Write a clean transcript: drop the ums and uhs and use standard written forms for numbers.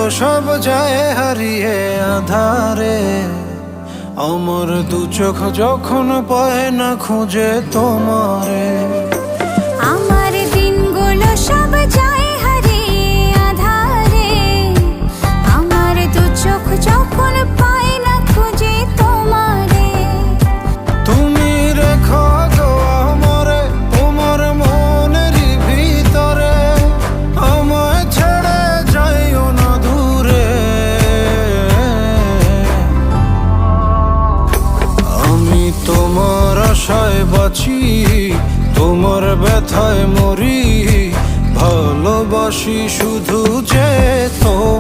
সব যায় হারিয়ে আধারে, আমার দু চোখ যখন পায় না খুঁজে তোমারে। আমার দিনগুলো সব যায় হারিয়ে আধারে, আমার দু চোখ যখন পায় না খুঁজে তোমারে। তুমি রেখো গো আমারে তোমার মনেরই ভিতরে, আমায় ছেড়ে যাইও না দূরে। আমি তোমার আশায় বাঁচি, তোমার ব্যথায় মরি, ভালোবাসি শুধু যে তোমার।